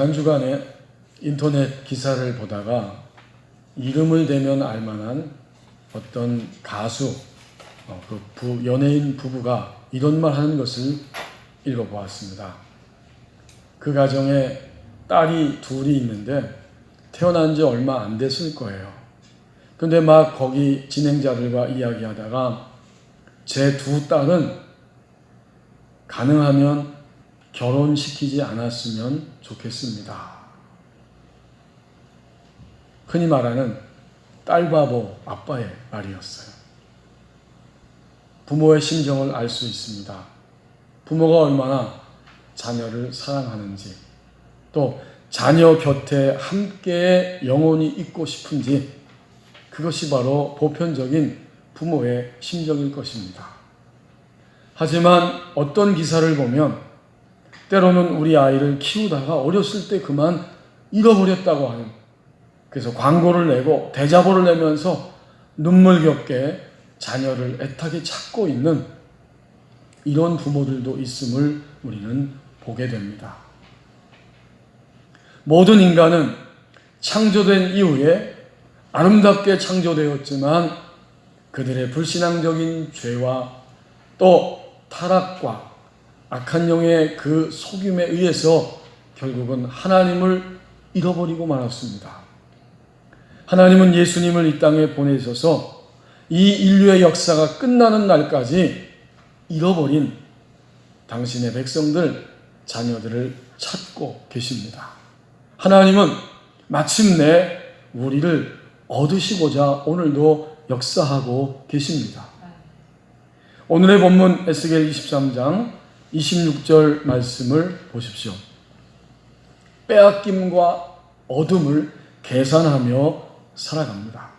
지난 주간에 인터넷 기사를 보다가 이름을 대면 알만한 어떤 가수, 연예인 부부가 이런 말 하는 것을 읽어보았습니다. 그 가정에 딸이 둘이 있는데 태어난 지 얼마 안 됐을 거예요. 근데 막 거기 진행자들과 이야기하다가 제 두 딸은 가능하면 결혼시키지 않았으면 좋겠습니다. 흔히 말하는 딸바보 아빠의 말이었어요. 부모의 심정을 알 수 있습니다. 부모가 얼마나 자녀를 사랑하는지, 또 자녀 곁에 함께 영원히 있고 싶은지, 그것이 바로 보편적인 부모의 심정일 것입니다. 하지만 어떤 기사를 보면 때로는 우리 아이를 키우다가 어렸을 때 그만 잃어버렸다고 하는, 그래서 광고를 내고 대자보를 내면서 눈물겹게 자녀를 애타게 찾고 있는 이런 부모들도 있음을 우리는 보게 됩니다. 모든 인간은 창조된 이후에 아름답게 창조되었지만 그들의 불신앙적인 죄와 또 타락과 악한 영의 그 속임에 의해서 결국은 하나님을 잃어버리고 말았습니다. 하나님은 예수님을 이 땅에 보내셔서 이 인류의 역사가 끝나는 날까지 잃어버린 당신의 백성들, 자녀들을 찾고 계십니다. 하나님은 마침내 우리를 얻으시고자 오늘도 역사하고 계십니다. 오늘의 본문 에스겔 23장 26절 말씀을 보십시오. 빼앗김과 어둠을 계산하며 살아갑니다.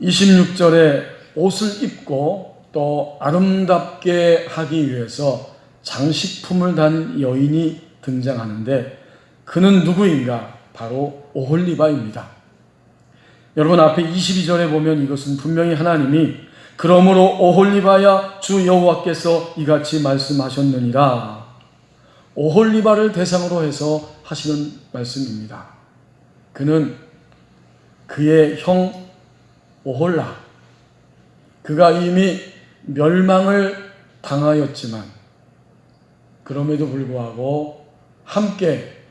26절에 옷을 입고 또 아름답게 하기 위해서 장식품을 단 여인이 등장하는데 그는 누구인가? 바로 오홀리바입니다. 여러분, 앞에 22절에 보면 이것은 분명히 하나님이 그러므로 오홀리바야 주 여호와께서 이같이 말씀하셨느니라, 오홀리바를 대상으로 해서 하시는 말씀입니다. 그는 그의 형 오홀라, 그가 이미 멸망을 당하였지만 그럼에도 불구하고 함께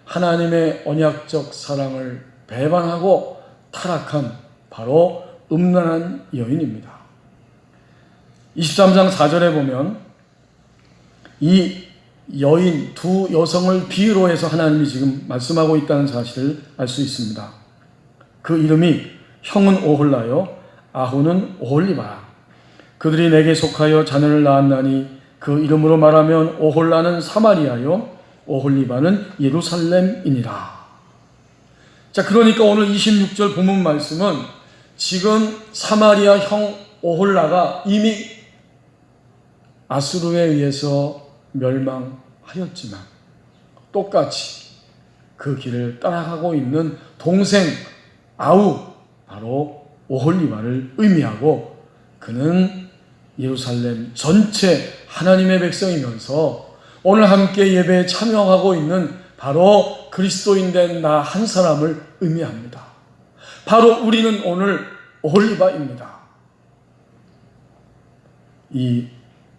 하나님의 언약적 사랑을 배반하고 타락한 바로 음란한 여인입니다. 23장 4절에 보면 이 여인 두 여성을 비유로 해서 하나님이 지금 말씀하고 있다는 사실을 알 수 있습니다. 그 이름이 형은 오홀라요, 아후는 오홀리바라. 그들이 내게 속하여 자녀를 낳았나니 그 이름으로 말하면 오홀라는 사마리아요, 오홀리바는 예루살렘이니라. 자, 그러니까 오늘 26절 본문 말씀은 지금 사마리아 형 오홀라가 이미 아수르에 의해서 멸망하였지만 똑같이 그 길을 따라가고 있는 동생 아우, 바로 오홀리바를 의미하고 그는 예루살렘 전체 하나님의 백성이면서 오늘 함께 예배에 참여하고 있는 바로 그리스도인 된 나 한 사람을 의미합니다. 바로 우리는 오늘 오홀리바입니다. 이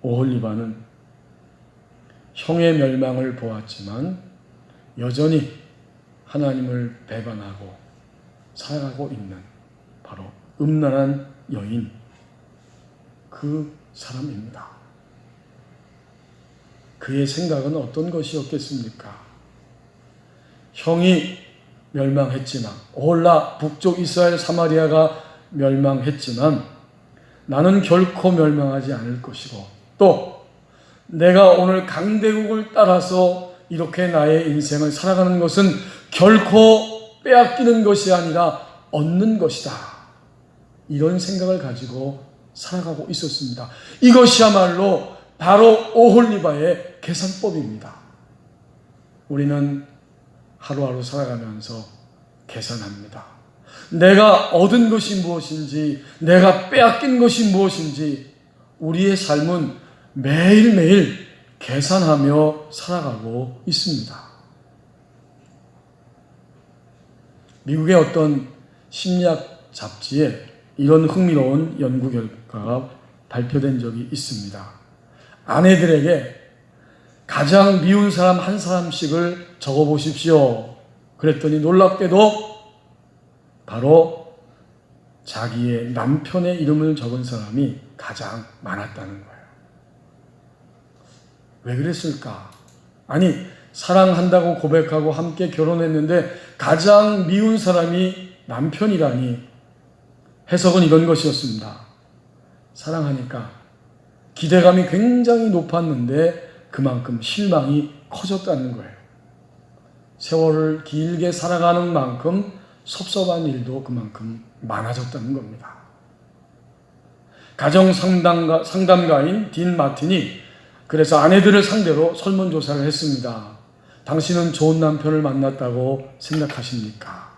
오홀리바는 형의 멸망을 보았지만 여전히 하나님을 배반하고 살아가고 있는 바로 음란한 여인, 그 사람입니다. 그의 생각은 어떤 것이었겠습니까? 형이 멸망했지만, 오홀라 북쪽 이스라엘 사마리아가 멸망했지만 나는 결코 멸망하지 않을 것이고, 또 내가 오늘 강대국을 따라서 이렇게 나의 인생을 살아가는 것은 결코 빼앗기는 것이 아니라 얻는 것이다. 이런 생각을 가지고 살아가고 있었습니다. 이것이야말로 바로 오홀리바의 계산법입니다. 우리는 하루하루 살아가면서 계산합니다. 내가 얻은 것이 무엇인지, 내가 빼앗긴 것이 무엇인지, 우리의 삶은 매일매일 계산하며 살아가고 있습니다. 미국의 어떤 심리학 잡지에 이런 흥미로운 연구 결과가 발표된 적이 있습니다. 아내들에게 가장 미운 사람 한 사람씩을 적어보십시오. 그랬더니 놀랍게도 바로 자기의 남편의 이름을 적은 사람이 가장 많았다는 거예요. 왜 그랬을까? 아니, 사랑한다고 고백하고 함께 결혼했는데 가장 미운 사람이 남편이라니. 해석은 이런 것이었습니다. 사랑하니까 기대감이 굉장히 높았는데 그만큼 실망이 커졌다는 거예요. 세월을 길게 살아가는 만큼 섭섭한 일도 그만큼 많아졌다는 겁니다. 가정 상담가인 딘 마틴이 그래서 아내들을 상대로 설문조사를 했습니다. 당신은 좋은 남편을 만났다고 생각하십니까?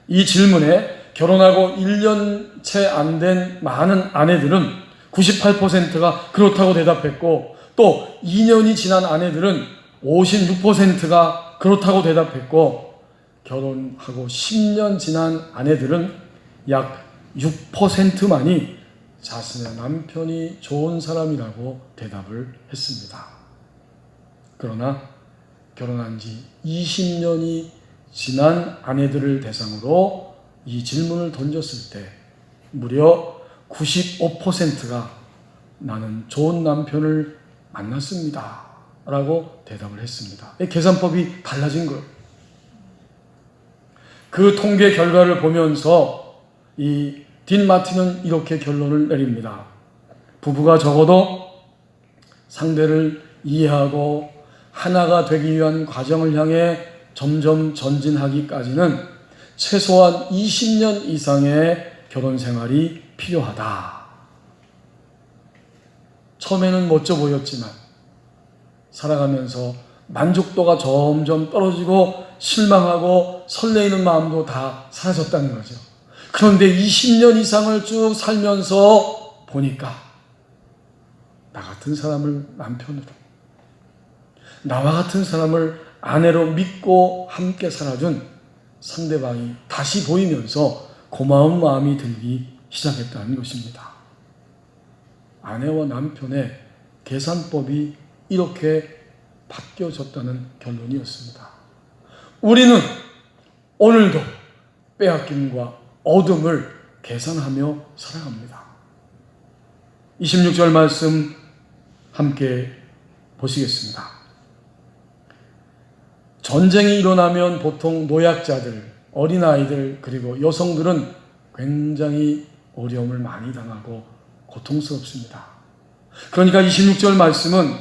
이 질문에 결혼하고 1년 채 안 된 많은 아내들은 98%가 그렇다고 대답했고, 또 2년이 지난 아내들은 56%가 그렇다고 대답했고, 결혼하고 10년 지난 아내들은 약 6%만이 자신의 남편이 좋은 사람이라고 대답을 했습니다. 그러나 결혼한 지 20년이 지난 아내들을 대상으로 이 질문을 던졌을 때 무려 95%가 나는 좋은 남편을 만났습니다 라고 대답을 했습니다. 계산법이 달라진 거예요. 그 통계 결과를 보면서 이 딘 마틴은 이렇게 결론을 내립니다. 부부가 적어도 상대를 이해하고 하나가 되기 위한 과정을 향해 점점 전진하기까지는 최소한 20년 이상의 결혼 생활이 필요하다. 처음에는 멋져 보였지만 살아가면서 만족도가 점점 떨어지고 실망하고 설레이는 마음도 다 사라졌다는 거죠. 그런데 20년 이상을 쭉 살면서 보니까 나 같은 사람을 남편으로, 나와 같은 사람을 아내로 믿고 함께 살아준 상대방이 다시 보이면서 고마운 마음이 들기 시작했다는 것입니다. 아내와 남편의 계산법이 이렇게 바뀌어졌다는 결론이었습니다. 우리는 오늘도 빼앗김과 어둠을 계산하며 살아갑니다. 26절 말씀 함께 보시겠습니다. 전쟁이 일어나면 보통 노약자들, 어린아이들, 그리고 여성들은 굉장히 어려움을 많이 당하고 고통스럽습니다. 그러니까 26절 말씀은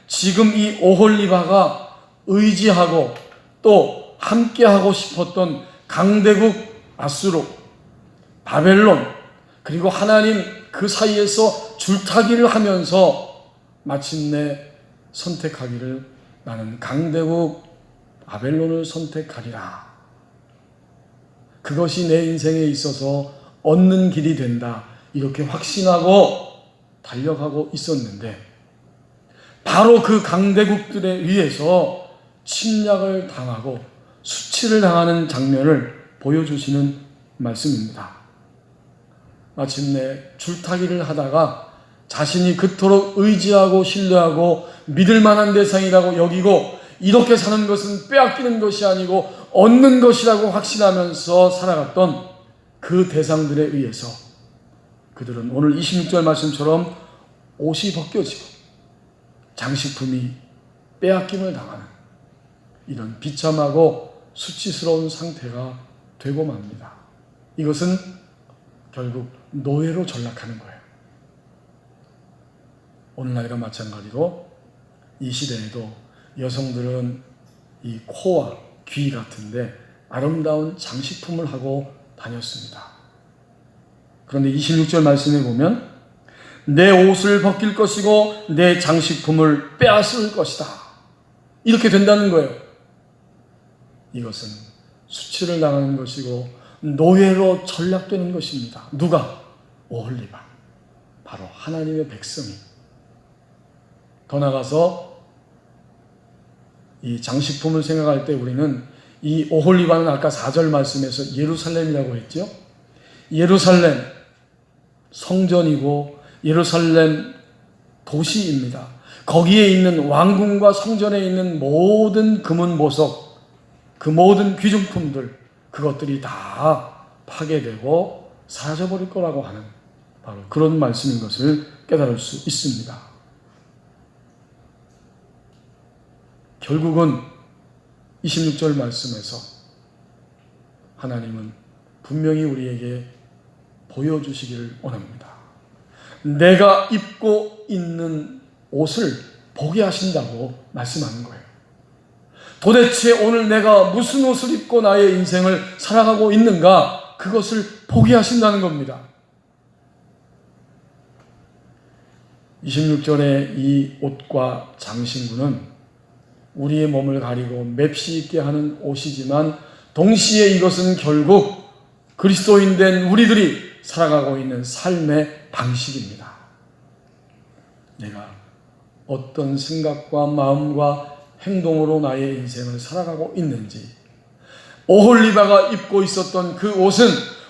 지금 이 오홀리바가 의지하고 또 함께하고 싶었던 강대국 아수르, 바벨론, 그리고 하나님 그 사이에서 줄타기를 하면서 마침내 선택하기를 나는 강대국 바벨론을 선택하리라. 그것이 내 인생에 있어서 얻는 길이 된다. 이렇게 확신하고 달려가고 있었는데 바로 그 강대국들에 의해서 침략을 당하고 수치를 당하는 장면을 보여주시는 말씀입니다. 마침내 줄타기를 하다가 자신이 그토록 의지하고 신뢰하고 믿을 만한 대상이라고 여기고 이렇게 사는 것은 빼앗기는 것이 아니고 얻는 것이라고 확신하면서 살아갔던 그 대상들에 의해서 그들은 오늘 26절 말씀처럼 옷이 벗겨지고 장식품이 빼앗김을 당하는 이런 비참하고 수치스러운 상태가 되고 맙니다. 이것은 결국 노예로 전락하는 거예요. 오늘날과 마찬가지로 이 시대에도 여성들은 이 코와 귀 같은데 아름다운 장식품을 하고 다녔습니다. 그런데 26절 말씀에 보면 내 옷을 벗길 것이고 내 장식품을 빼앗을 것이다. 이렇게 된다는 거예요. 이것은 수치를 당하는 것이고 노예로 전락되는 것입니다. 누가? 오홀리바. 바로 하나님의 백성이. 더 나가서 이 장식품을 생각할 때 우리는 이 오홀리바는 아까 4절 말씀에서 예루살렘이라고 했죠. 예루살렘 성전이고 예루살렘 도시입니다. 거기에 있는 왕궁과 성전에 있는 모든 금은 보석, 그 모든 귀중품들, 그것들이 다 파괴되고 사라져버릴 거라고 하는 바로 그런 말씀인 것을 깨달을 수 있습니다. 결국은 26절 말씀에서 하나님은 분명히 우리에게 보여주시기를 원합니다. 내가 입고 있는 옷을 보게 하신다고 말씀하는 거예요. 도대체 오늘 내가 무슨 옷을 입고 나의 인생을 살아가고 있는가, 그것을 보게 하신다는 겁니다. 26절의 이 옷과 장신구는 우리의 몸을 가리고 맵시 있게 하는 옷이지만 동시에 이것은 결국 그리스도인 된 우리들이 살아가고 있는 삶의 방식입니다. 내가 어떤 생각과 마음과 행동으로 나의 인생을 살아가고 있는지, 오홀리바가 입고 있었던 그 옷은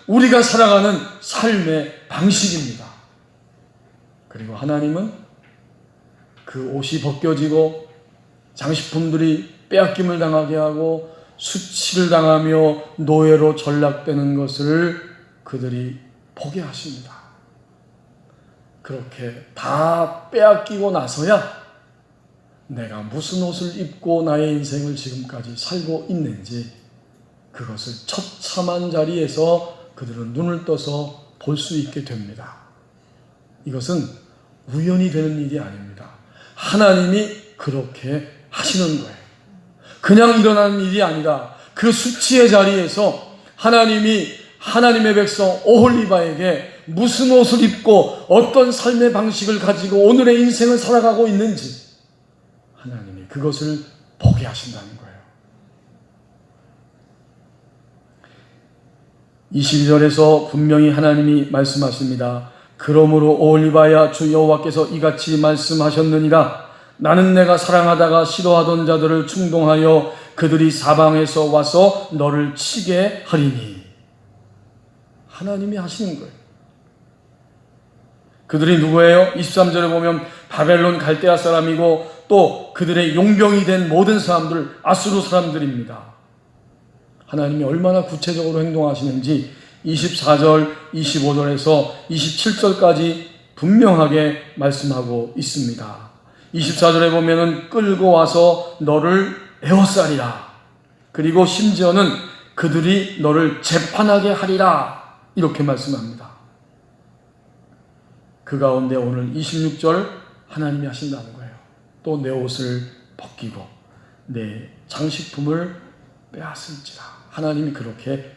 우리가 살아가는 삶의 방식입니다. 그리고 하나님은 그 옷이 벗겨지고 장식품들이 빼앗김을 당하게 하고 수치를 당하며 노예로 전락되는 것을 그들이 보게 하십니다. 그렇게 다 빼앗기고 나서야 내가 무슨 옷을 입고 나의 인생을 지금까지 살고 있는지, 그것을 처참한 자리에서 그들은 눈을 떠서 볼 수 있게 됩니다. 이것은 우연히 되는 일이 아닙니다. 하나님이 그렇게 하시는 거예요. 그냥 일어나는 일이 아니라 그 수치의 자리에서 하나님이 하나님의 백성 오홀리바에게 무슨 옷을 입고 어떤 삶의 방식을 가지고 오늘의 인생을 살아가고 있는지 하나님이 그것을 보게 하신다는 거예요. 22절에서 분명히 하나님이 말씀하십니다. 그러므로 오홀리바야, 주 여호와께서 이같이 말씀하셨느니라. 나는 내가 사랑하다가 싫어하던 자들을 충동하여 그들이 사방에서 와서 너를 치게 하리니. 하나님이 하시는 거예요. 그들이 누구예요? 23절에 보면 바벨론 갈대아 사람이고 또 그들의 용병이 된 모든 사람들, 아수르 사람들입니다. 하나님이 얼마나 구체적으로 행동하시는지 24절, 25절에서 27절까지 분명하게 말씀하고 있습니다. 24절에 보면은 끌고 와서 너를 에워싸리라. 그리고 심지어는 그들이 너를 재판하게 하리라. 이렇게 말씀합니다. 그 가운데 오늘 26절 하나님이 하신다는 거예요. 또 내 옷을 벗기고 내 장식품을 빼앗을지라. 하나님이 그렇게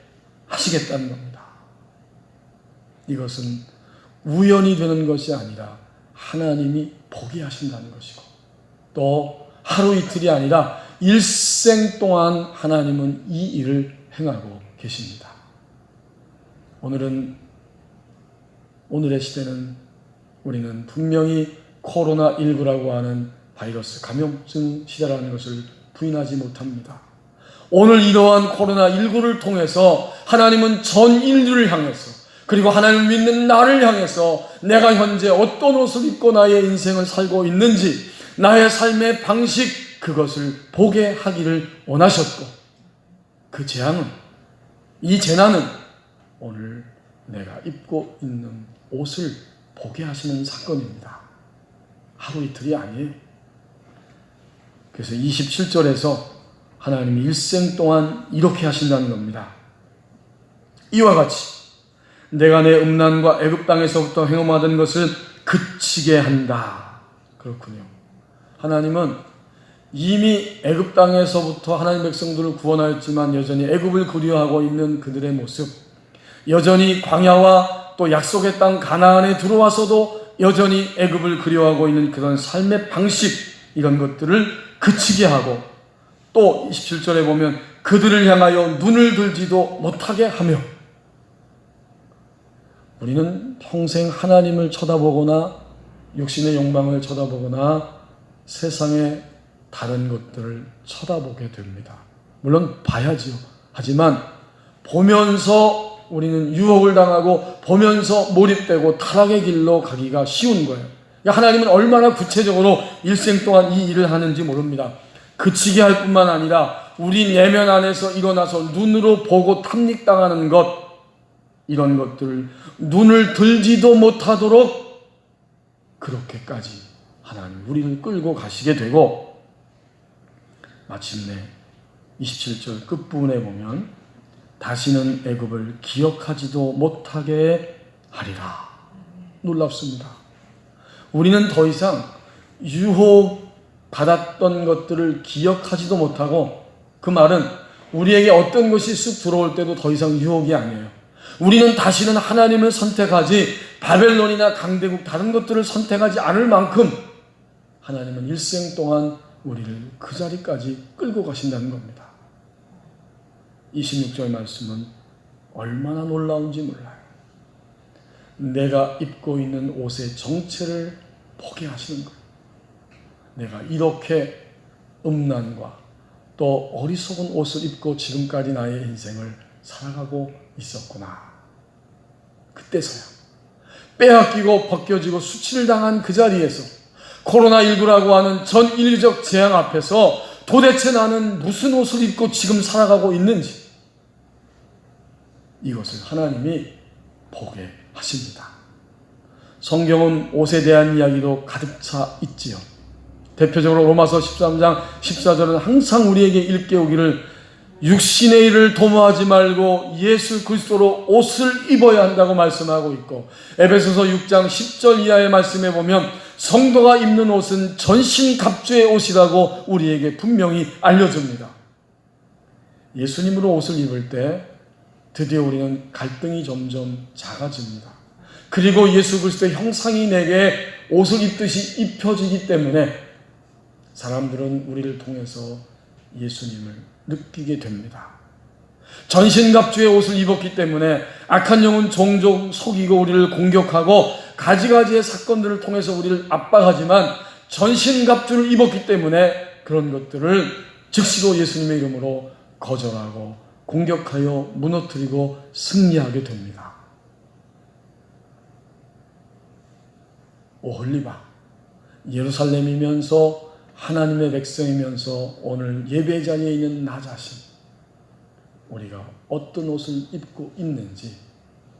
하시겠다는 겁니다. 이것은 우연히 되는 것이 아니라 하나님이 보게 하신다는 것이고, 또 하루 이틀이 아니라 일생 동안 하나님은 이 일을 행하고 계십니다. 오늘의 시대는 우리는 분명히 코로나19라고 하는 바이러스 감염증 시대라는 것을 부인하지 못합니다. 오늘 이러한 코로나19를 통해서 하나님은 전 인류를 향해서, 그리고 하나님을 믿는 나를 향해서 내가 현재 어떤 옷을 입고 나의 인생을 살고 있는지, 나의 삶의 방식, 그것을 보게 하기를 원하셨고, 그 이 재난은 오늘 내가 입고 있는 옷을 보게 하시는 사건입니다. 하루 이틀이 아니에요. 그래서 27절에서 하나님이 일생 동안 이렇게 하신다는 겁니다. 이와 같이 내가 내 음란과 애굽 땅에서부터 행함하던 것을 그치게 한다. 그렇군요. 하나님은 이미 애굽 땅에서부터 하나님 백성들을 구원하였지만 여전히 애굽을 그리워하고 있는 그들의 모습, 여전히 광야와 또 약속의 땅 가나안에 들어와서도 여전히 애굽을 그리워하고 있는 그런 삶의 방식, 이런 것들을 그치게 하고, 또 27절에 보면 그들을 향하여 눈을 들지도 못하게 하며, 우리는 평생 하나님을 쳐다보거나 육신의 욕망을 쳐다보거나 세상의 다른 것들을 쳐다보게 됩니다. 물론 봐야지요. 하지만 보면서 우리는 유혹을 당하고 보면서 몰입되고 타락의 길로 가기가 쉬운 거예요. 하나님은 얼마나 구체적으로 일생 동안 이 일을 하는지 모릅니다. 그치게 할 뿐만 아니라 우리 내면 안에서 일어나서 눈으로 보고 탐닉당하는 것, 이런 것들을 눈을 들지도 못하도록 그렇게까지 하나님 우리를 끌고 가시게 되고, 마침내 27절 끝부분에 보면 다시는 애굽을 기억하지도 못하게 하리라. 놀랍습니다. 우리는 더 이상 유혹받았던 것들을 기억하지도 못하고, 그 말은 우리에게 어떤 것이 쑥 들어올 때도 더 이상 유혹이 아니에요. 우리는 다시는 하나님을 선택하지 바벨론이나 강대국 다른 것들을 선택하지 않을 만큼 하나님은 일생 동안 우리를 그 자리까지 끌고 가신다는 겁니다. 26절 말씀은 얼마나 놀라운지 몰라요. 내가 입고 있는 옷의 정체를 보게 하시는 거예요. 내가 이렇게 음란과 또 어리석은 옷을 입고 지금까지 나의 인생을 살아가고 있었구나. 그때서야 빼앗기고 벗겨지고 수치를 당한 그 자리에서 코로나19라고 하는 전 인류적 재앙 앞에서 도대체 나는 무슨 옷을 입고 지금 살아가고 있는지, 이것을 하나님이 보게 하십니다. 성경은 옷에 대한 이야기로 가득 차 있지요. 대표적으로 로마서 13장 14절은 항상 우리에게 일깨우기를 육신의 일을 도모하지 말고 예수 그리스도로 옷을 입어야 한다고 말씀하고 있고, 에베소서 6장 10절 이하의 말씀에 보면 성도가 입는 옷은 전신갑주의 옷이라고 우리에게 분명히 알려줍니다. 예수님으로 옷을 입을 때 드디어 우리는 갈등이 점점 작아집니다. 그리고 예수 그리스도의 형상이 내게 옷을 입듯이 입혀지기 때문에 사람들은 우리를 통해서 예수님을 느끼게 됩니다. 전신갑주의 옷을 입었기 때문에 악한 영은 종종 속이고 우리를 공격하고 가지가지의 사건들을 통해서 우리를 압박하지만, 전신갑주를 입었기 때문에 그런 것들을 즉시로 예수님의 이름으로 거절하고 공격하여 무너뜨리고 승리하게 됩니다. 오홀리바, 예루살렘이면서 하나님의 백성이면서 오늘 예배 자리에 있는 나 자신, 우리가 어떤 옷을 입고 있는지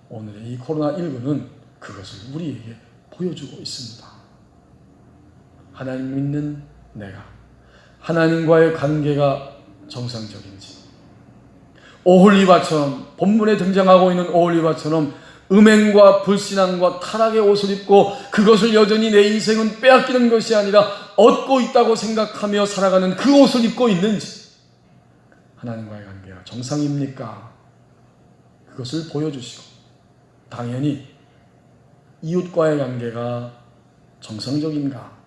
오늘의 이 코로나19는 그것을 우리에게 보여주고 있습니다. 하나님 믿는 내가 하나님과의 관계가 정상적인지, 오홀리바처럼, 본문에 등장하고 있는 오홀리바처럼 음행과 불신앙과 타락의 옷을 입고 그것을 여전히 내 인생은 빼앗기는 것이 아니라 얻고 있다고 생각하며 살아가는 그 옷을 입고 있는지, 하나님과의 관계가 정상입니까? 그것을 보여주시고, 당연히 이웃과의 관계가 정상적인가?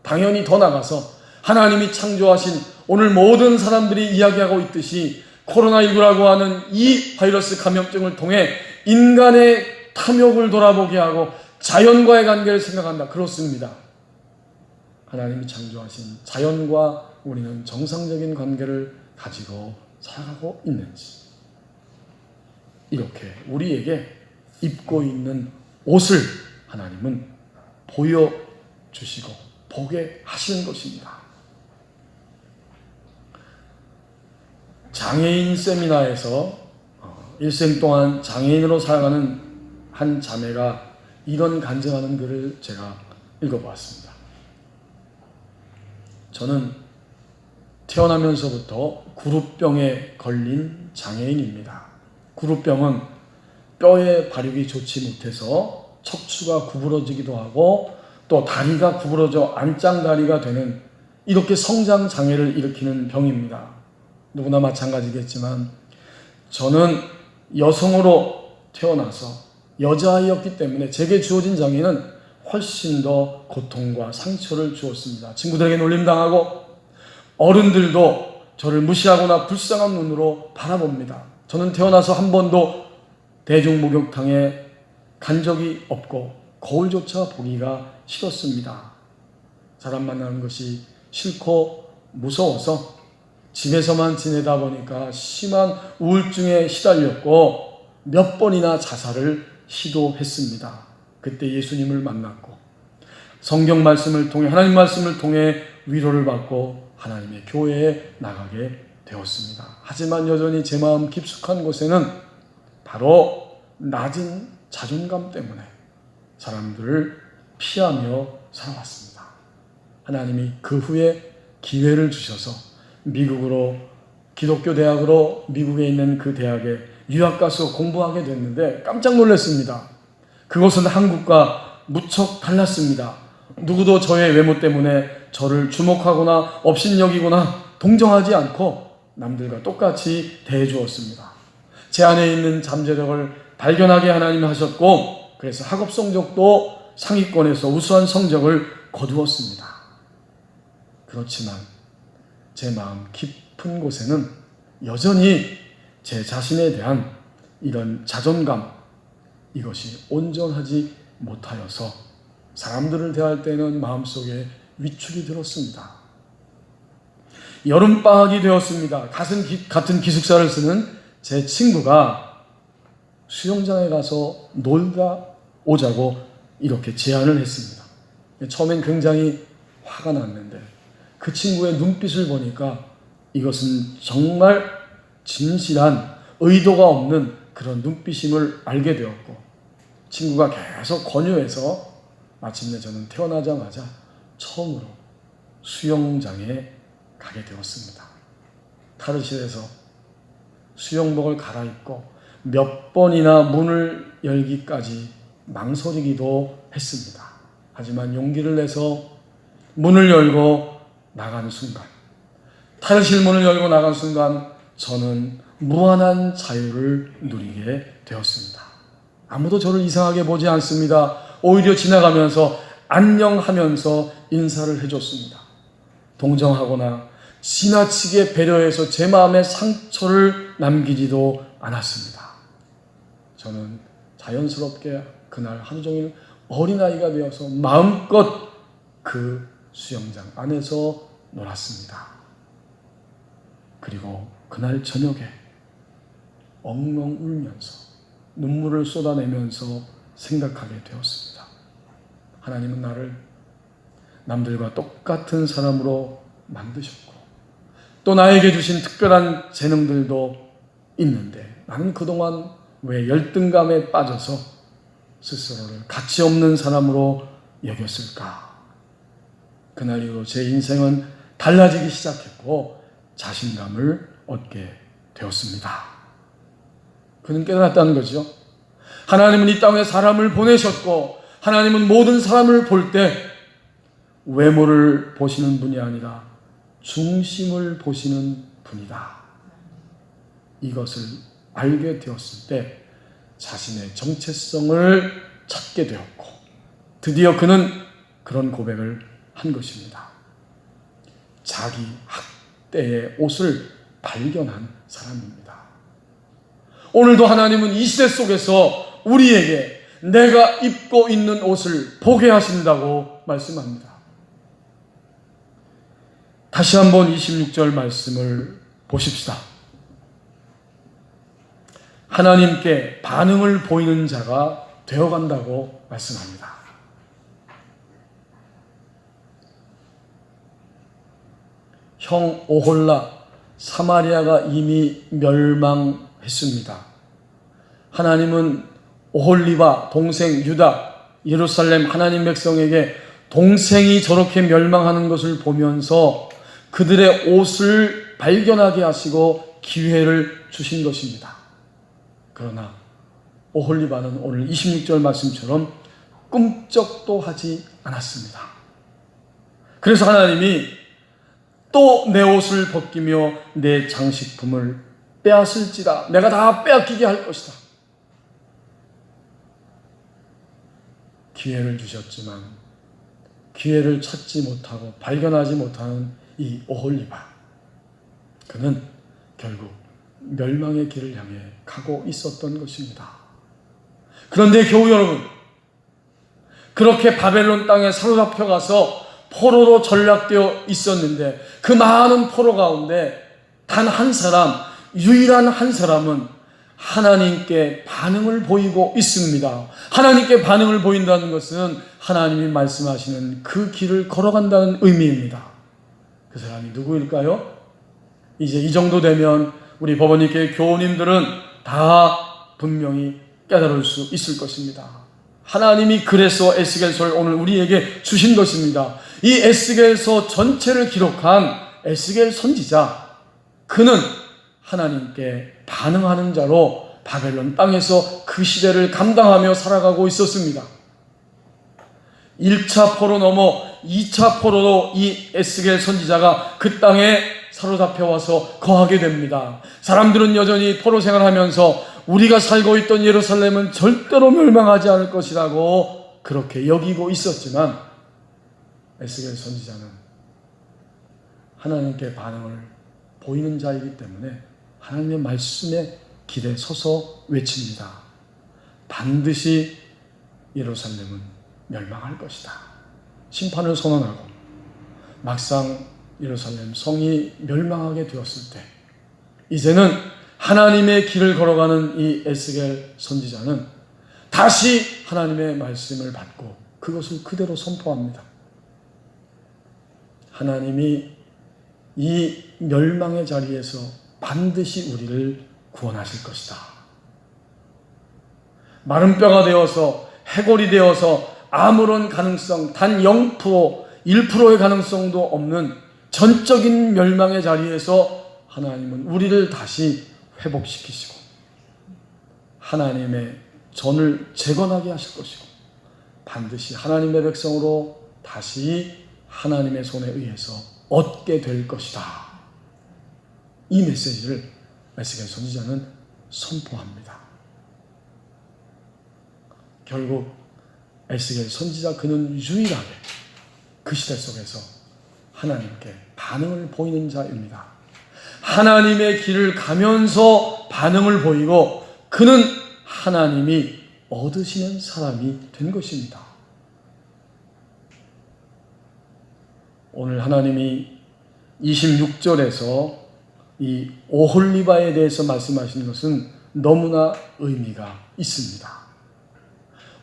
당연히 더 나가서 하나님이 창조하신 오늘 모든 사람들이 이야기하고 있듯이 코로나19라고 하는 이 바이러스 감염증을 통해 인간의 탐욕을 돌아보게 하고 자연과의 관계를 생각한다. 그렇습니다. 하나님이 창조하신 자연과 우리는 정상적인 관계를 가지고 살아가고 있는지, 이렇게 우리에게 입고 있는 옷을 하나님은 보여주시고 보게 하시는 것입니다. 장애인 세미나에서 일생 동안 장애인으로 살아가는 한 자매가 이런 간증하는 글을 제가 읽어보았습니다. 저는 태어나면서부터 구루병에 걸린 장애인입니다. 구루병은 뼈의 발육이 좋지 못해서 척추가 구부러지기도 하고 또 다리가 구부러져 안짱다리가 되는, 이렇게 성장 장애를 일으키는 병입니다. 누구나 마찬가지겠지만 저는 여성으로 태어나서 여자아이였기 때문에 제게 주어진 장애는 훨씬 더 고통과 상처를 주었습니다. 친구들에게 놀림당하고 어른들도 저를 무시하거나 불쌍한 눈으로 바라봅니다. 저는 태어나서 한 번도 대중목욕탕에 간 적이 없고 거울조차 보기가 싫었습니다. 사람 만나는 것이 싫고 무서워서 집에서만 지내다 보니까 심한 우울증에 시달렸고 몇 번이나 자살을 시도했습니다. 그때 예수님을 만났고 성경 말씀을 통해, 하나님 말씀을 통해 위로를 받고 하나님의 교회에 나가게 되었습니다. 하지만 여전히 제 마음 깊숙한 곳에는 바로 낮은 자존감 때문에 사람들을 피하며 살아왔습니다. 하나님이 그 후에 기회를 주셔서 미국으로, 기독교 대학으로 미국에 있는 그 대학에 유학 가서 공부하게 됐는데 깜짝 놀랐습니다. 그것은 한국과 무척 달랐습니다. 누구도 저의 외모 때문에 저를 주목하거나 업신여기거나 동정하지 않고 남들과 똑같이 대해주었습니다. 제 안에 있는 잠재력을 발견하게 하나님이 하셨고, 그래서 학업 성적도 상위권에서 우수한 성적을 거두었습니다. 그렇지만 제 마음 깊은 곳에는 여전히 제 자신에 대한 이런 자존감, 이것이 온전하지 못하여서 사람들을 대할 때는 마음속에 위축이 들었습니다. 여름방학이 되었습니다. 같은 기숙사를 쓰는 제 친구가 수영장에 가서 놀다 오자고 이렇게 제안을 했습니다. 처음엔 굉장히 화가 났는데 그 친구의 눈빛을 보니까 이것은 정말 진실한 의도가 없는 그런 눈빛임을 알게 되었고, 친구가 계속 권유해서 마침내 저는 태어나자마자 처음으로 수영장에 가게 되었습니다. 탈의실에서 수영복을 갈아입고 몇 번이나 문을 열기까지 망설이기도 했습니다. 하지만 용기를 내서 문을 열고 나간 순간, 탈의실 문을 열고 나간 순간 저는 무한한 자유를 누리게 되었습니다. 아무도 저를 이상하게 보지 않습니다. 오히려 지나가면서 안녕하면서 인사를 해줬습니다. 동정하거나 지나치게 배려해서 제 마음에 상처를 남기지도 않았습니다. 저는 자연스럽게 그날 하루 종일 어린아이가 되어서 마음껏 그 수영장 안에서 놀았습니다. 그리고 그날 저녁에 엉엉 울면서 눈물을 쏟아내면서 생각하게 되었습니다. 하나님은 나를 남들과 똑같은 사람으로 만드셨고 또 나에게 주신 특별한 재능들도 있는데 나는 그동안 왜 열등감에 빠져서 스스로를 가치 없는 사람으로 여겼을까? 그날 이후로 제 인생은 달라지기 시작했고 자신감을 얻게 되었습니다. 그는 깨달았다는 거죠. 하나님은 이 땅에 사람을 보내셨고 하나님은 모든 사람을 볼 때 외모를 보시는 분이 아니라 중심을 보시는 분이다. 이것을 알게 되었을 때 자신의 정체성을 찾게 되었고 드디어 그는 그런 고백을 한 것입니다. 자기 학대의 옷을 발견한 사람입니다. 오늘도 하나님은 이 시대 속에서 우리에게 내가 입고 있는 옷을 보게 하신다고 말씀합니다. 다시 한번 26절 말씀을 보십시다. 하나님께 반응을 보이는 자가 되어간다고 말씀합니다. 형 오홀라 사마리아가 이미 멸망했습니다. 하나님은 오홀리바 동생 유다 예루살렘 하나님 백성에게 동생이 저렇게 멸망하는 것을 보면서 그들의 옷을 발견하게 하시고 기회를 주신 것입니다. 그러나 오홀리바는 오늘 26절 말씀처럼 꿈쩍도 하지 않았습니다. 그래서 하나님이 또 내 옷을 벗기며 내 장식품을 빼앗을지라 내가 다 빼앗기게 할 것이다. 기회를 주셨지만 기회를 찾지 못하고 발견하지 못하는 이 오홀리바, 그는 결국 멸망의 길을 향해 가고 있었던 것입니다. 그런데 교우 여러분, 그렇게 바벨론 땅에 사로잡혀 가서 포로로 전락되어 있었는데 그 많은 포로 가운데 단 한 사람, 유일한 한 사람은 하나님께 반응을 보이고 있습니다. 하나님께 반응을 보인다는 것은 하나님이 말씀하시는 그 길을 걸어간다는 의미입니다. 그 사람이 누구일까요? 이제 이 정도 되면 우리 법원님께 교우님들은 다 분명히 깨달을 수 있을 것입니다. 하나님이 그래서 에스겔서를 오늘 우리에게 주신 것입니다. 이 에스겔서 전체를 기록한 에스겔 선지자, 그는 하나님께 반응하는 자로 바벨론 땅에서 그 시대를 감당하며 살아가고 있었습니다. 1차 포로 넘어 2차 포로로 이 에스겔 선지자가 그 땅에 사로잡혀 와서 거하게 됩니다. 사람들은 여전히 포로 생활하면서 우리가 살고 있던 예루살렘은 절대로 멸망하지 않을 것이라고 그렇게 여기고 있었지만 에스겔 선지자는 하나님께 반응을 보이는 자이기 때문에 하나님의 말씀에 길에 서서 외칩니다. 반드시 예루살렘은 멸망할 것이다. 심판을 선언하고 막상 예루살렘 성이 멸망하게 되었을 때 이제는 하나님의 길을 걸어가는 이 에스겔 선지자는 다시 하나님의 말씀을 받고 그것을 그대로 선포합니다. 하나님이 이 멸망의 자리에서 반드시 우리를 구원하실 것이다. 마른 뼈가 되어서 해골이 되어서 아무런 가능성, 단 0%, 1%의 가능성도 없는 전적인 멸망의 자리에서 하나님은 우리를 다시 회복시키시고 하나님의 전을 재건하게 하실 것이고 반드시 하나님의 백성으로 다시 하나님의 손에 의해서 얻게 될 것이다. 이 메시지를 에스겔 선지자는 선포합니다. 결국 에스겔 선지자 그는 유일하게 그 시대 속에서 하나님께 반응을 보이는 자입니다. 하나님의 길을 가면서 반응을 보이고 그는 하나님이 얻으시는 사람이 된 것입니다. 오늘 하나님이 26절에서 이 오홀리바에 대해서 말씀하시는 것은 너무나 의미가 있습니다.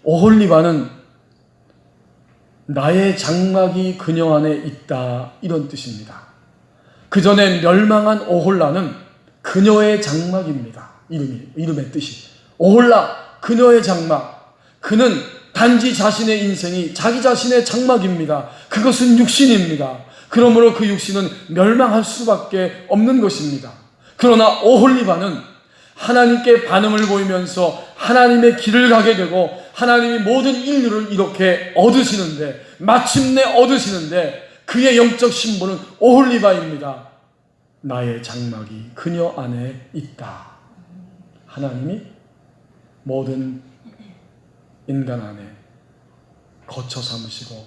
오홀리바는 나의 장막이 그녀 안에 있다, 이런 뜻입니다. 그 전에 멸망한 오홀라는 그녀의 장막입니다. 이름의 뜻이. 오홀라, 그녀의 장막. 그는 단지 자신의 인생이 자기 자신의 장막입니다. 그것은 육신입니다. 그러므로 그 육신은 멸망할 수밖에 없는 것입니다. 그러나 오홀리바는 하나님께 반응을 보이면서 하나님의 길을 가게 되고 하나님이 모든 인류를 이렇게 얻으시는데, 마침내 얻으시는데 그의 영적 신분은 오홀리바입니다. 나의 장막이 그녀 안에 있다. 하나님이 모든 인간 안에 거처 삼으시고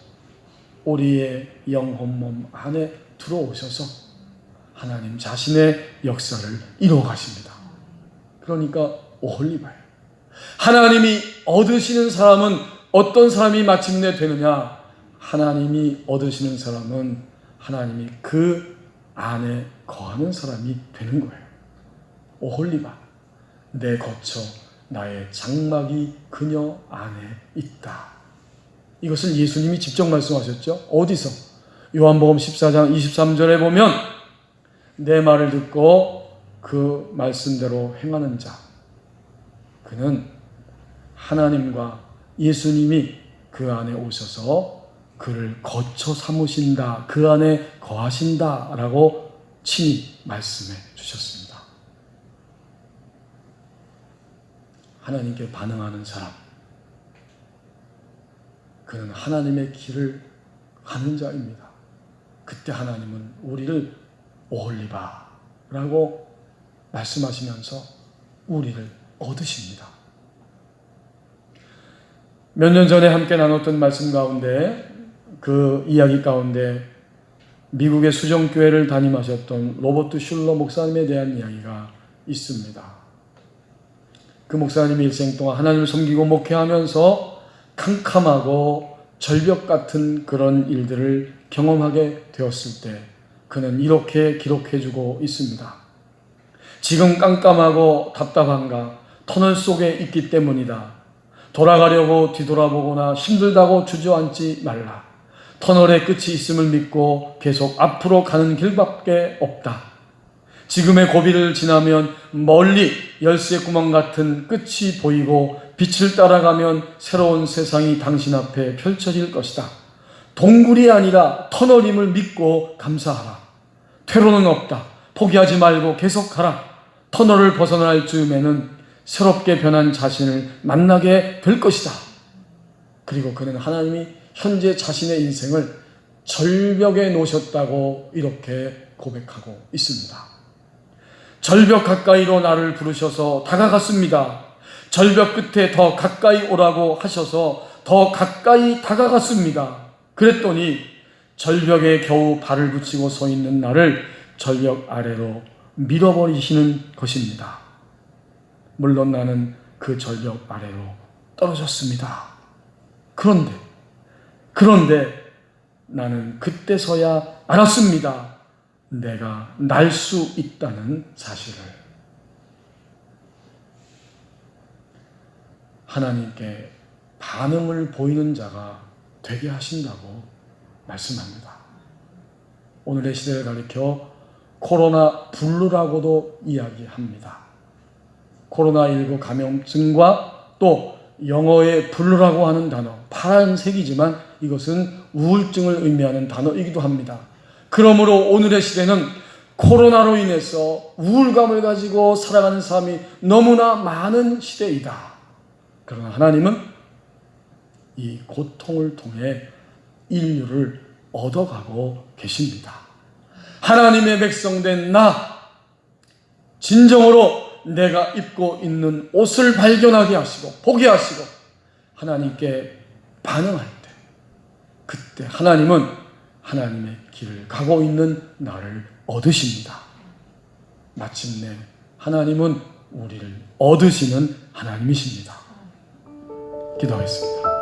우리의 영혼 몸 안에 들어오셔서 하나님 자신의 역사를 이루어 가십니다. 그러니까 오홀리바예요. 하나님이 얻으시는 사람은 어떤 사람이 마침내 되느냐? 하나님이 얻으시는 사람은 하나님이 그 안에 거하는 사람이 되는 거예요. 오홀리바, 내 거처, 나의 장막이 그녀 안에 있다. 이것을 예수님이 직접 말씀하셨죠. 어디서? 요한복음 14장 23절에 보면 내 말을 듣고 그 말씀대로 행하는 자, 그는 하나님과 예수님이 그 안에 오셔서 그를 거처 삼으신다, 그 안에 거하신다 라고 친히 말씀해 주셨습니다. 하나님께 반응하는 사람, 그는 하나님의 길을 가는 자입니다. 그때 하나님은 우리를 오홀리바라고 말씀하시면서 우리를 얻으십니다. 몇 년 전에 함께 나눴던 말씀 가운데, 그 이야기 가운데 미국의 수정교회를 담임하셨던 로버트 슐러 목사님에 대한 이야기가 있습니다. 그 목사님이 일생 동안 하나님을 섬기고 목회하면서 캄캄하고 절벽 같은 그런 일들을 경험하게 되었을 때 그는 이렇게 기록해주고 있습니다. 지금 깜깜하고 답답한가? 터널 속에 있기 때문이다. 돌아가려고 뒤돌아보거나 힘들다고 주저앉지 말라. 터널의 끝이 있음을 믿고 계속 앞으로 가는 길밖에 없다. 지금의 고비를 지나면 멀리 열쇠 구멍 같은 끝이 보이고 빛을 따라가면 새로운 세상이 당신 앞에 펼쳐질 것이다. 동굴이 아니라 터널임을 믿고 감사하라. 퇴로는 없다. 포기하지 말고 계속 가라. 터널을 벗어날 즈음에는 새롭게 변한 자신을 만나게 될 것이다. 그리고 그는 하나님이 현재 자신의 인생을 절벽에 놓으셨다고 이렇게 고백하고 있습니다. 절벽 가까이로 나를 부르셔서 다가갔습니다. 절벽 끝에 더 가까이 오라고 하셔서 더 가까이 다가갔습니다. 그랬더니 절벽에 겨우 발을 붙이고 서 있는 나를 절벽 아래로 밀어버리시는 것입니다. 물론 나는 그 절벽 아래로 떨어졌습니다. 그런데 나는 그때서야 알았습니다. 내가 날 수 있다는 사실을. 하나님께 반응을 보이는 자가 되게 하신다고 말씀합니다. 오늘의 시대를 가리켜 코로나 블루라고도 이야기합니다. 코로나19 감염증과 또 영어의 블루라고 하는 단어, 파란색이지만 이것은 우울증을 의미하는 단어이기도 합니다. 그러므로 오늘의 시대는 코로나로 인해서 우울감을 가지고 살아가는 사람이 너무나 많은 시대이다. 그러나 하나님은 이 고통을 통해 인류를 얻어가고 계십니다. 하나님의 백성된 나, 진정으로 내가 입고 있는 옷을 발견하게 하시고 보게 하시고 하나님께 반응할 때, 그때 하나님은 하나님의 길을 가고 있는 나를 얻으십니다. 마침내 하나님은 우리를 얻으시는 하나님이십니다. 기도하겠습니다.